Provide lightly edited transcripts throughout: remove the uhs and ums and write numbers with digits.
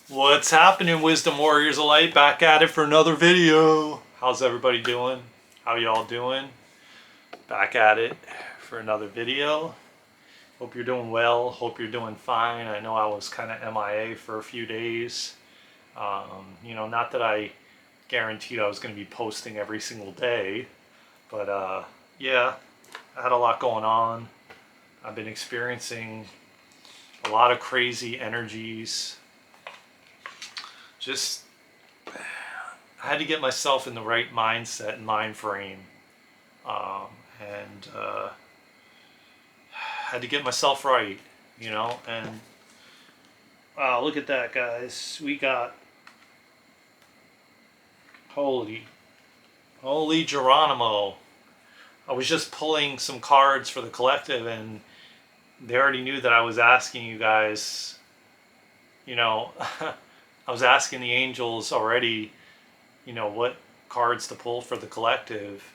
What's happening, Wisdom Warriors of Light? Back at it for another video. How's everybody doing? How y'all doing? Back at it for another video. Hope you're doing well. Hope you're doing fine. I know I was kind of MIA for a few days. Not that I guaranteed I was going to be posting every single day, but yeah, I had a lot going on. I've been experiencing a lot of crazy energies. Just I had to get myself in the right mindset and mind frame, and had to get myself right, And wow, look at that, guys! We got holy, holy Geronimo. I was just pulling some cards for the collective, and they already knew that I was asking you guys. I was asking the angels already, what cards to pull for the collective,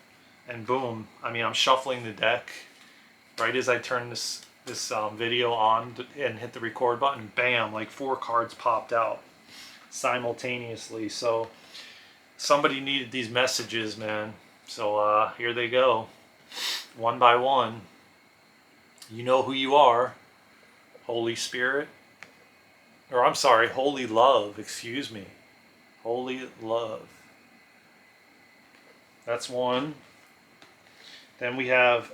and boom! I mean, I'm shuffling the deck right as I turn this video on and hit the record button. Bam! Like 4 cards popped out simultaneously. So somebody needed these messages, man. So here they go, one by one. You know who you are, Holy Spirit, or I'm sorry, Holy Love. Excuse me, Holy Love. That's one. Then we have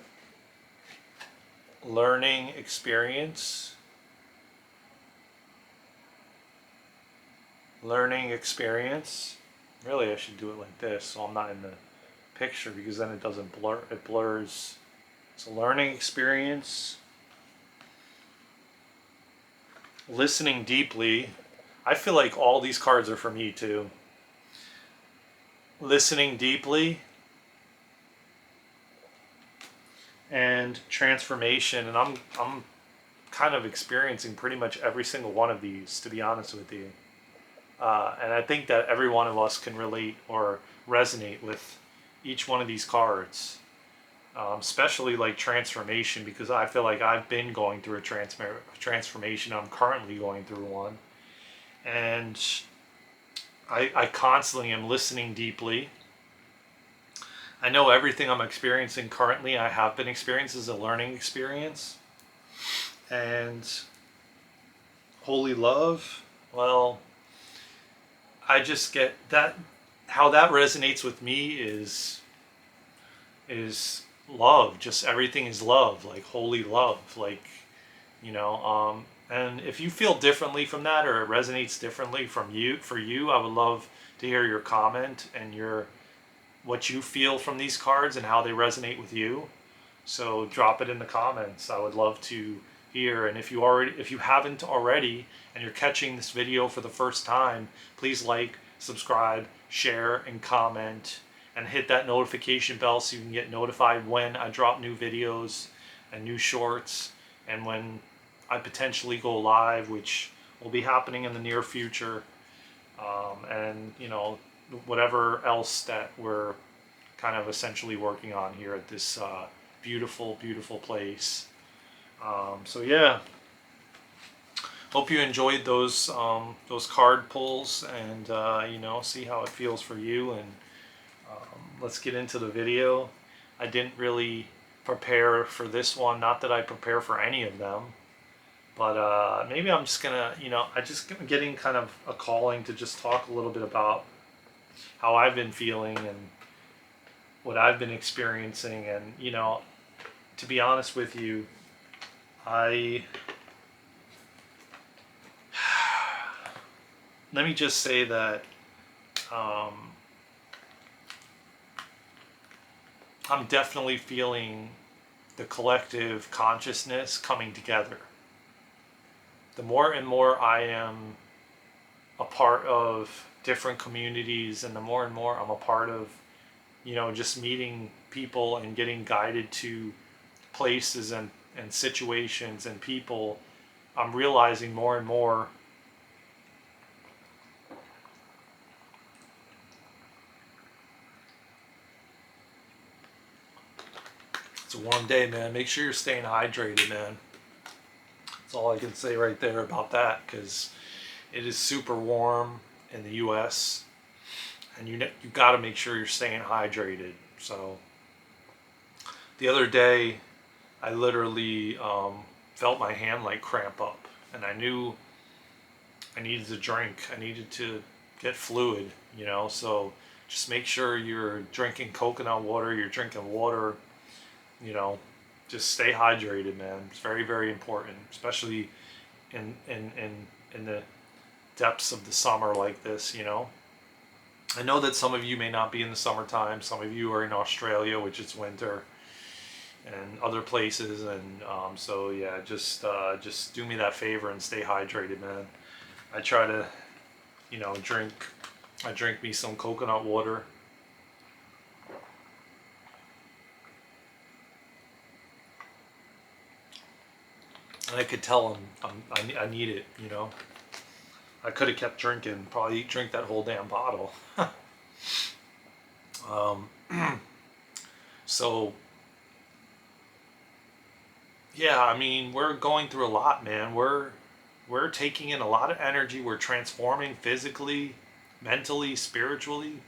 learning experience. Learning experience. Really, I should do it like this so I'm not in the picture, because then it doesn't blur. It blurs. So learning experience. Listening deeply. I feel like all these cards are for me too. Listening deeply. And transformation. And I'm kind of experiencing pretty much every single one of these, to be honest with you. And I think that every one of us can relate or resonate with each one of these cards, especially like transformation, because I feel like I've been going through a transformation. I'm currently going through one. And I constantly am listening deeply. I know everything I'm experiencing currently, I have been experiencing, as a learning experience. And holy love, well, I just get that. How that resonates with me is love. Just everything is love, like holy love, like and if you feel differently from that, or it resonates differently for you, I would love to hear your comment and your what you feel from these cards and how they resonate with you. So drop it in the comments. I would love to hear. And if you haven't already, and you're catching this video for the first time, please like, subscribe, share, and comment, and hit that notification bell so you can get notified when I drop new videos and new shorts, and when I potentially go live, which will be happening in the near future. And whatever else that we're kind of essentially working on here at this beautiful, beautiful place. So yeah, hope you enjoyed those card pulls, and see how it feels for you. And let's get into the video. I didn't really prepare for this one. Not that I prepare for any of them, but maybe I'm just gonna, I just am getting kind of a calling to just talk a little bit about how I've been feeling and what I've been experiencing. And to be honest with you, let me just say that I'm definitely feeling the collective consciousness coming together. The more and more I am a part of different communities, and the more and more I'm a part of, just meeting people and getting guided to places and situations and people, I'm realizing more and more it's a warm day, man. Make sure you're staying hydrated, man. That's all I can say right there about that, because It is super warm in the U.S. and you got to make sure you're staying hydrated. So the other day, I literally felt my hand like cramp up, and I knew I needed to drink. I needed to get fluid, So just make sure you're drinking coconut water. You're drinking water, you know. Just stay hydrated, man. It's very, very important, especially in the depths of the summer like this. I know that some of you may not be in the summertime. Some of you are in Australia, which is winter, and other places. And so yeah, just do me that favor and stay hydrated, man. I try to, drink. I drink me some coconut water. And I could tell I need it. I could have kept drinking. Probably drink that whole damn bottle. um, so yeah, I mean, we're going through a lot, man. We're taking in a lot of energy. We're transforming physically, mentally, spiritually.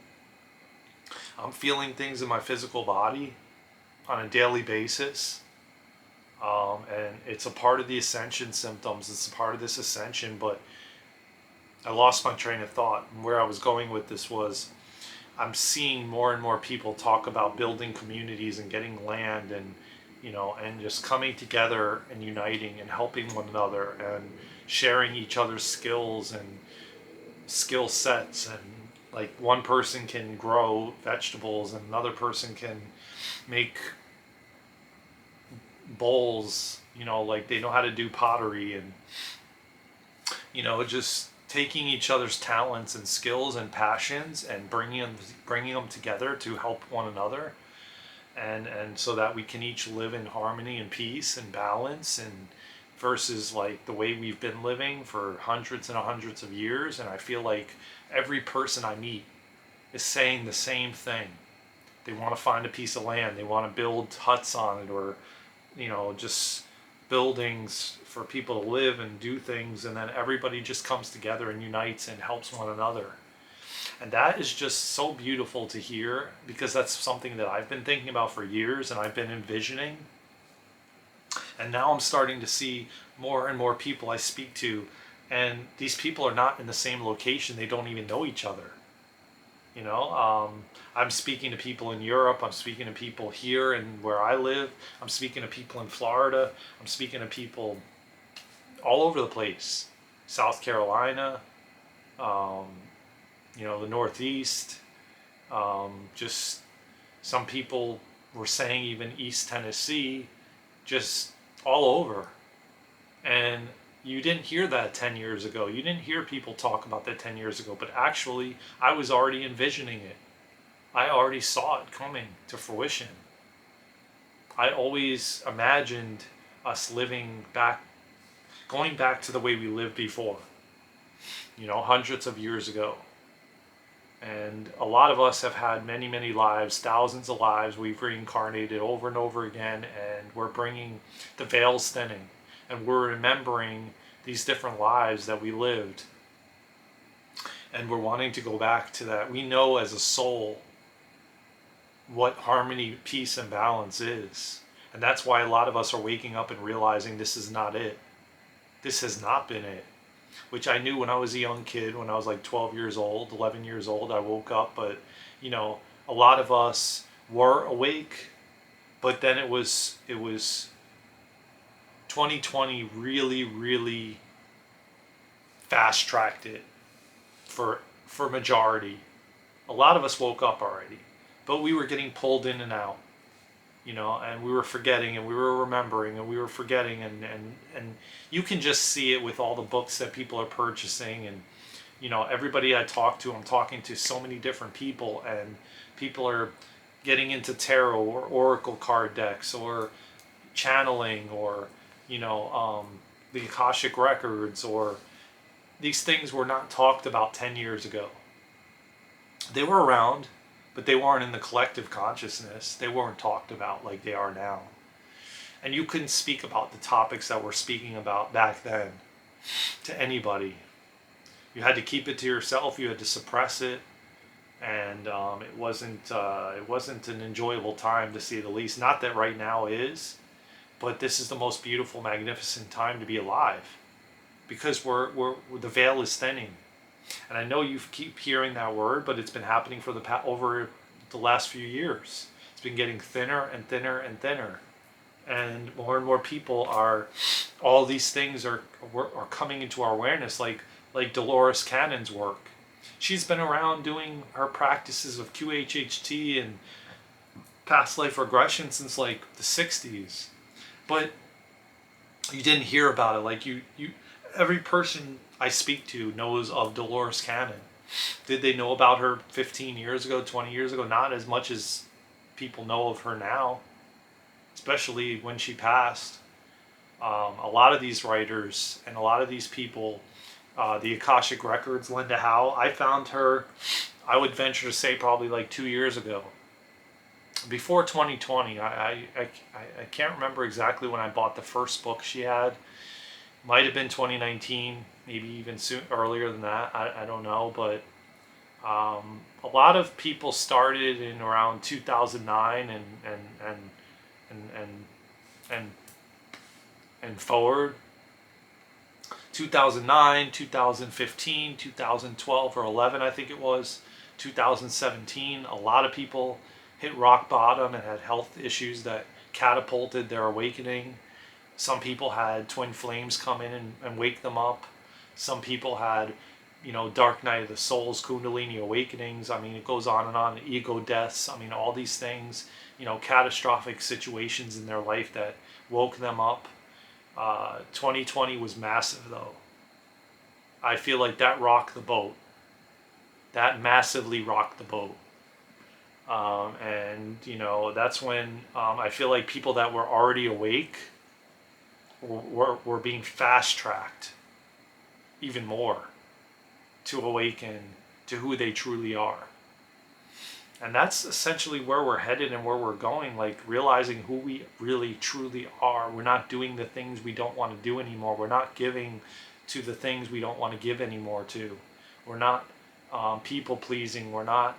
I'm feeling things in my physical body on a daily basis. And it's a part of the ascension symptoms. It's a part of this ascension, but I lost my train of thought. And where I was going with this was I'm seeing more and more people talk about building communities and getting land and just coming together and uniting and helping one another and sharing each other's skills and skill sets. And like one person can grow vegetables and another person can make bowls, like they know how to do pottery and, just taking each other's talents and skills and passions and bringing them together to help one another. And so that we can each live in harmony and peace and balance, and versus like the way we've been living for hundreds and hundreds of years. And I feel like every person I meet is saying the same thing. They want to find a piece of land, they want to build huts on it, or just buildings for people to live and do things, and then everybody just comes together and unites and helps one another. And that is just so beautiful to hear, because that's something that I've been thinking about for years and I've been envisioning. And now I'm starting to see more and more people I speak to, and these people are not in the same location. They don't even know each other. I'm speaking to people in Europe. I'm speaking to people here and where I live. I'm speaking to people in Florida. I'm speaking to people all over the place. South Carolina, the Northeast. Just some people were saying even East Tennessee, just all over. And you didn't hear that 10 years ago. You didn't hear people talk about that 10 years ago, but actually I was already envisioning it. I already saw it coming to fruition. I always imagined us going back to the way we lived before, hundreds of years ago. And a lot of us have had many, many lives, thousands of lives. We've reincarnated over and over again, and we're bringing the veils thinning. And we're remembering these different lives that we lived. And we're wanting to go back to that. We know as a soul what harmony, peace, and balance is. And that's why a lot of us are waking up and realizing this is not it. This has not been it. Which I knew when I was a young kid, when I was like 12 years old, 11 years old, I woke up. But, a lot of us were awake. But then it was 2020 really, really fast-tracked it for majority. A lot of us woke up already, but we were getting pulled in and out, and we were forgetting and we were remembering and we were forgetting, and you can just see it with all the books that people are purchasing. And everybody I talk to, I'm talking to so many different people, and people are getting into tarot or oracle card decks or channeling or the Akashic records, or these things were not talked about 10 years ago. They were around, but they weren't in the collective consciousness. They weren't talked about like they are now. And you couldn't speak about the topics that we're speaking about back then to anybody. You had to keep it to yourself. You had to suppress it, and it wasn't an enjoyable time, to say the least. Not that right now is, but this is the most beautiful, magnificent time to be alive, because we're the veil is thinning. And I know you keep hearing that word, but it's been happening for over the last few years. It's been getting thinner and thinner and thinner, and more people are. All these things are coming into our awareness, like Dolores Cannon's work. She's been around doing her practices of QHHT and past life regression since like the 60s, but you didn't hear about it. Like you every person I speak to knows of Dolores Cannon. Did they know about her 15 years ago, 20 years ago? Not as much as people know of her now, especially when she passed. A lot of these writers and a lot of these people, the Akashic Records, Linda Howe, I found her, I would venture to say, probably like 2 years ago. Before 2020, I can't remember exactly when I bought the first book she had. Might have been 2019, maybe even earlier than that. I don't know, but a lot of people started in around 2009 and and forward. 2009, 2015, 2012 or 11, I think it was. 2017, a lot of people hit rock bottom and had health issues that catapulted their awakening. Some people had twin flames come in and wake them up. Some people had, dark night of the souls, kundalini awakenings. I mean, it goes on and on. Ego deaths. I mean, all these things, catastrophic situations in their life that woke them up. 2020 was massive, though. I feel like that rocked the boat. That massively rocked the boat. And that's when I feel like people that were already awake were being fast-tracked even more to awaken to who they truly are. And that's essentially where we're headed and where we're going, like realizing who we really truly are. We're not doing the things we don't want to do anymore. We're not giving to the things we don't want to give anymore to. We're not people pleasing. We're not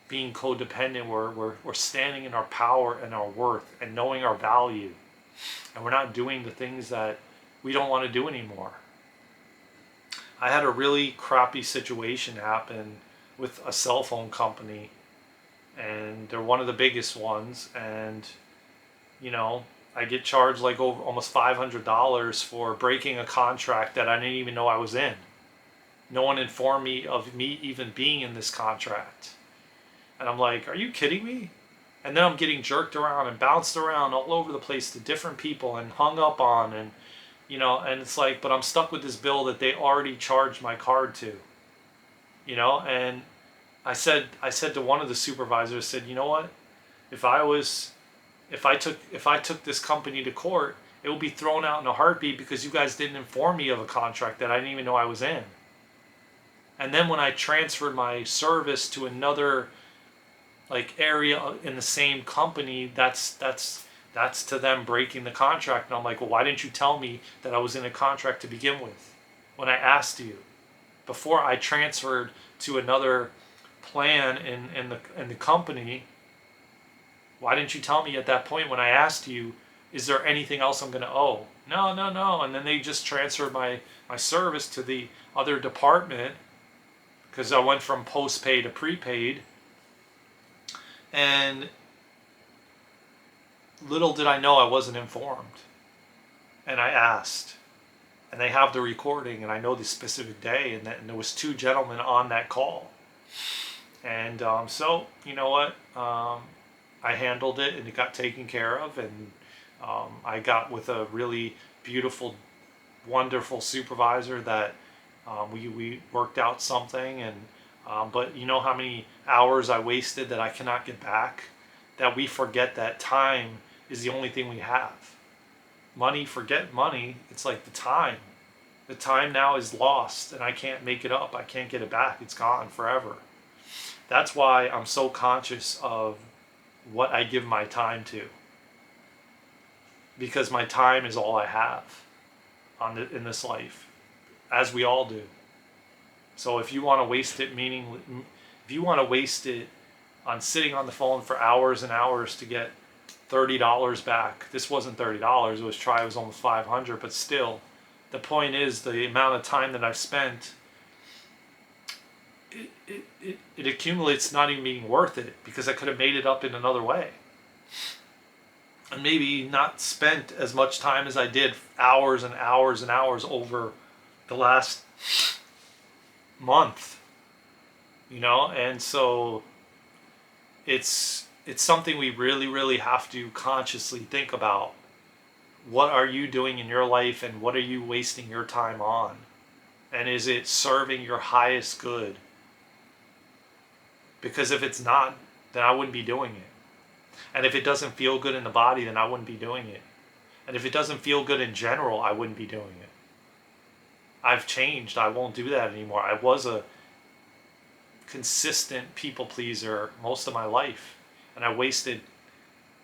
being codependent. We're standing in our power and our worth and knowing our value. And we're not doing the things that we don't want to do anymore. I had a really crappy situation happen with a cell phone company, and they're one of the biggest ones, and I get charged like over almost $500 for breaking a contract that I didn't even know I was in. No one informed me of me even being in this contract. And I'm like, are you kidding me? And then I'm getting jerked around and bounced around all over the place to different people and hung up on, and and it's like, but I'm stuck with this bill that they already charged my card to. And I said to one of the supervisors, said, you know what? If I took this company to court, it will be thrown out in a heartbeat because you guys didn't inform me of a contract that I didn't even know I was in. And then when I transferred my service to another area in the same company, that's to them breaking the contract. And I'm like, well, why didn't you tell me that I was in a contract to begin with when I asked you before I transferred to another plan in the company? Why didn't you tell me at that point when I asked you, is there anything else I'm going to owe? No. And then they just transferred my service to the other department because I went from post-pay to prepaid. And little did I know I wasn't informed. And I asked. And they have the recording, and I know the specific day, and there was 2 gentlemen on that call. And so, you know what? I handled it, and it got taken care of, and I got with a really beautiful, wonderful supervisor that we worked out something. And but you know how many hours I wasted that I cannot get back? That we forget that time is the only thing we have. Money, forget money. It's like the time. The time now is lost, and I can't make it up. I can't get it back. It's gone forever. That's why I'm so conscious of what I give my time to. Because my time is all I have in this life, as we all do. So if you want to waste it, if you want to waste it on sitting on the phone for hours and hours to get $30 back, this wasn't $30. It was almost 500, but still, the point is the amount of time that I've spent. It accumulates not even being worth it, because I could have made it up in another way. And maybe not spent as much time as I did, hours and hours and hours over the last month, and so it's something we really, really have to consciously think about. What are you doing in your life, and what are you wasting your time on? And is it serving your highest good? Because if it's not, then I wouldn't be doing it. And if it doesn't feel good in the body, then I wouldn't be doing it. And if it doesn't feel good in general, I wouldn't be doing it. I've changed. I won't do that anymore. I was a consistent people pleaser most of my life, and I wasted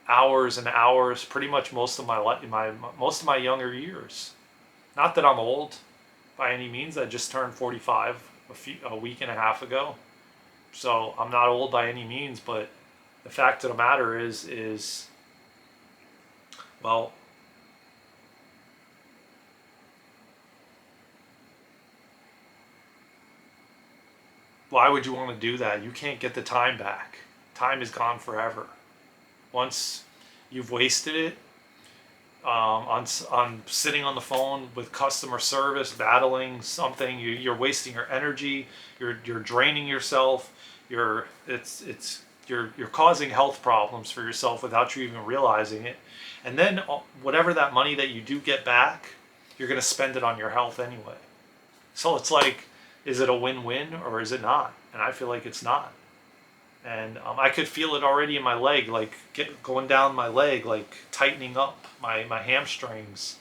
hours and hours, pretty much most of my life, most of my younger years. Not that I'm old by any means. I just turned 45 a week and a half ago, so I'm not old by any means. But the fact of the matter is well, why would you want to do that? You can't get the time back. Time is gone forever. Once you've wasted it on sitting on the phone with customer service, battling something, you're wasting your energy. You're draining yourself. You're causing health problems for yourself without you even realizing it. And then whatever that money that you do get back, you're going to spend it on your health anyway. So it's like, is it a win-win or is it not? And I feel like it's not. And I could feel it already in my leg, like going down my leg, like tightening up my hamstrings,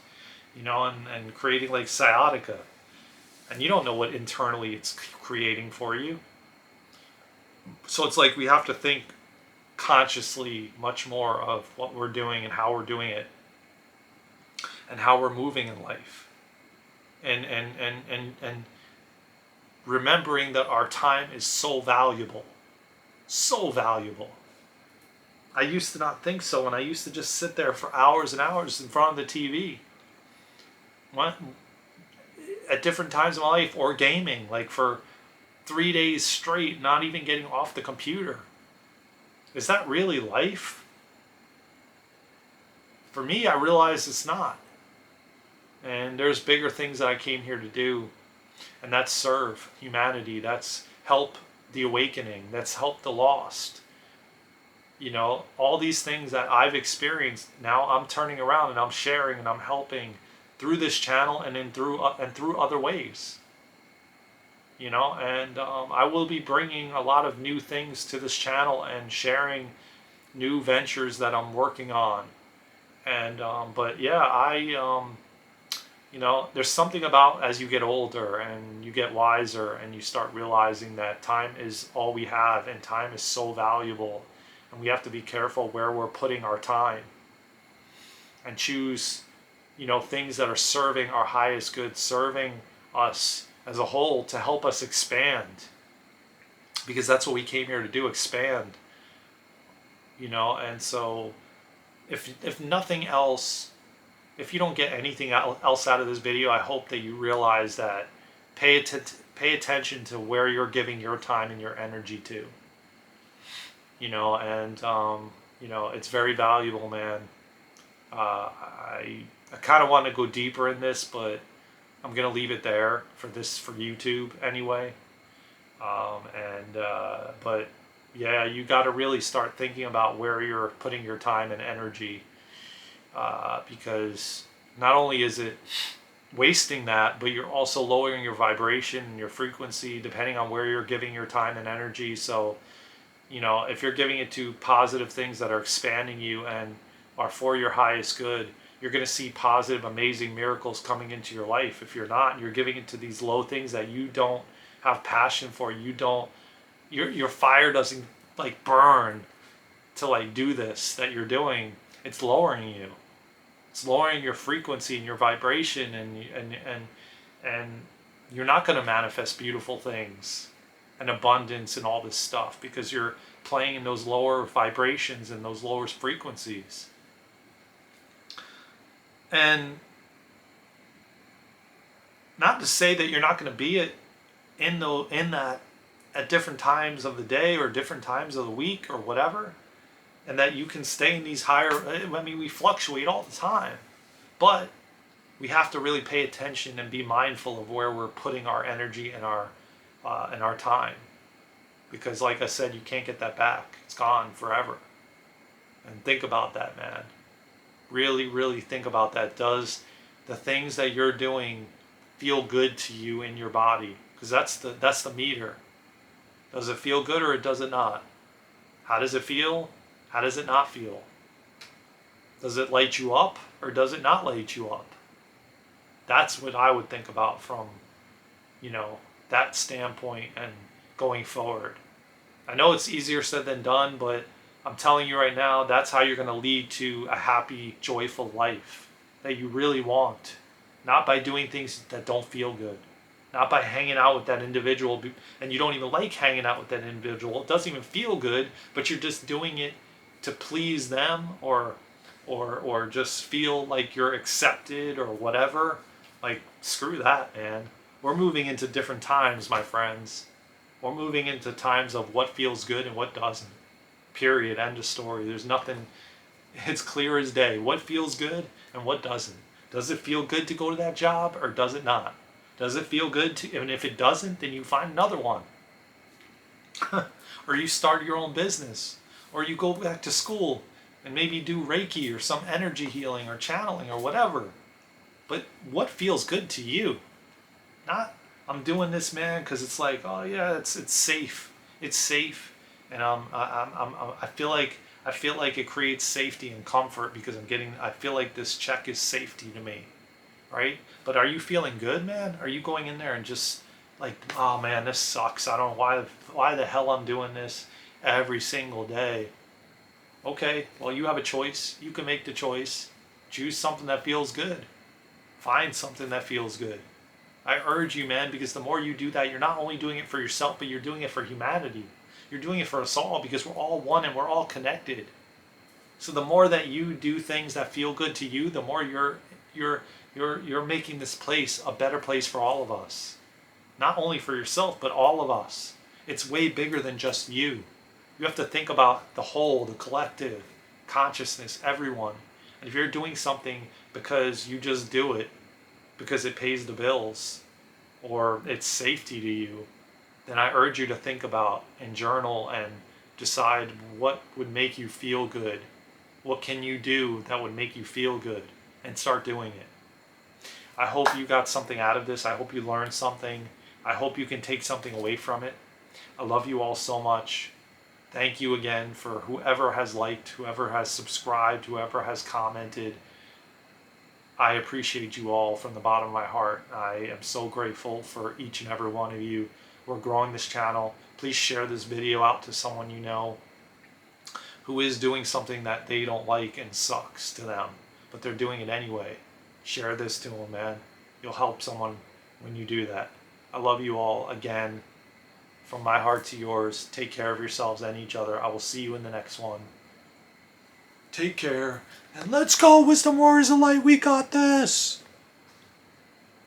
and creating like sciatica. And you don't know what internally it's creating for you. So it's like we have to think consciously much more of what we're doing and how we're doing it and how we're moving in life. And remembering that our time is so valuable. So valuable. I used to not think so, and I used to just sit there for hours and hours in front of the TV. At different times in my life, or gaming, like for 3 days straight, not even getting off the computer. Is that really life? For me, I realize it's not. And there's bigger things that I came here to do, and that's serve humanity. That's help the awakening. That's help the lost. All these things that I've experienced, now I'm turning around and I'm sharing and I'm helping through this channel and through other ways. And I will be bringing a lot of new things to this channel and sharing new ventures that I'm working on. And but yeah, there's something about as you get older and you get wiser and you start realizing that time is all we have, and time is so valuable, and we have to be careful where we're putting our time and choose, things that are serving our highest good, serving us as a whole to help us expand, because that's what we came here to do, expand. And so if nothing else, if you don't get anything else out of this video, I hope that you realize that pay attention to where you're giving your time and your energy to. It's very valuable, man. I kind of want to go deeper in this, but I'm gonna leave it there for YouTube anyway. But yeah, you got to really start thinking about where you're putting your time and energy. Because not only is it wasting that, but you're also lowering your vibration and your frequency depending on where you're giving your time and energy. So, if you're giving it to positive things that are expanding you and are for your highest good, you're going to see positive, amazing miracles coming into your life. If you're not, you're giving it to these low things that you don't have passion for. Your fire doesn't like burn to like do this that you're doing. It's lowering you. It's lowering your frequency and your vibration, and you're not going to manifest beautiful things and abundance and all this stuff because you're playing in those lower vibrations and those lower frequencies. And not to say that you're not going to be in that at different times of the day or different times of the week or whatever, and that you can stay in these higher. I mean, we fluctuate all the time, but we have to really pay attention and be mindful of where we're putting our energy and our time, because, like I said, you can't get that back. It's gone forever. And think about that, man. Really, really think about that. Does the things that you're doing feel good to you in your body? Because that's the meter. Does it feel good or does it not? How does it feel? How does it not feel? Does it light you up or does it not light you up? That's what I would think about from, that standpoint and going forward. I know it's easier said than done, but I'm telling you right now, that's how you're going to lead to a happy, joyful life that you really want. Not by doing things that don't feel good. Not by hanging out with that individual, and you don't even like hanging out with that individual. It doesn't even feel good, but you're just doing it to please them or just feel like you're accepted or whatever. Like, screw that, man. We're moving into different times, my friends. We're moving into times of what feels good and what doesn't. Period. End of story. There's nothing. It's clear as day. What feels good and what doesn't. Does it feel good to go to that job or does it not? Does it feel good to, and if it doesn't, then you find another one. Or you start your own business. Or you go back to school and maybe do Reiki or some energy healing or channeling or whatever. But what feels good to you? Not, I'm doing this, man, because it's like, oh yeah, it's safe. It's safe. And I feel like it creates safety and comfort because I feel like this check is safety to me. Right? But are you feeling good, man? Are you going in there and just like, oh man, this sucks. I don't know why the hell I'm doing this every single day. Okay, well, you have a choice. You can make the choice. Choose something that feels good. Find something that feels good. I urge you, man, because the more you do that, you're not only doing it for yourself, but you're doing it for humanity. You're doing it for us all because we're all one and we're all connected. So the more that you do things that feel good to you, the more you're making this place a better place for all of us. Not only for yourself, but all of us. It's way bigger than just you. You have to think about the whole, the collective, consciousness, everyone. And if you're doing something because you just do it, because it pays the bills, or it's safety to you, then I urge you to think about and journal and decide what would make you feel good. What can you do that would make you feel good? And start doing it. I hope you got something out of this. I hope you learned something. I hope you can take something away from it. I love you all so much. Thank you again for whoever has liked, whoever has subscribed, whoever has commented. I appreciate you all from the bottom of my heart. I am so grateful for each and every one of you. We're growing this channel. Please share this video out to someone you know who is doing something that they don't like and sucks to them, but they're doing it anyway. Share this to them, man. You'll help someone when you do that. I love you all again. From my heart to yours, take care of yourselves and each other. I will see you in the next one. Take care, and let's go, Wisdom Warriors of Light. We got this.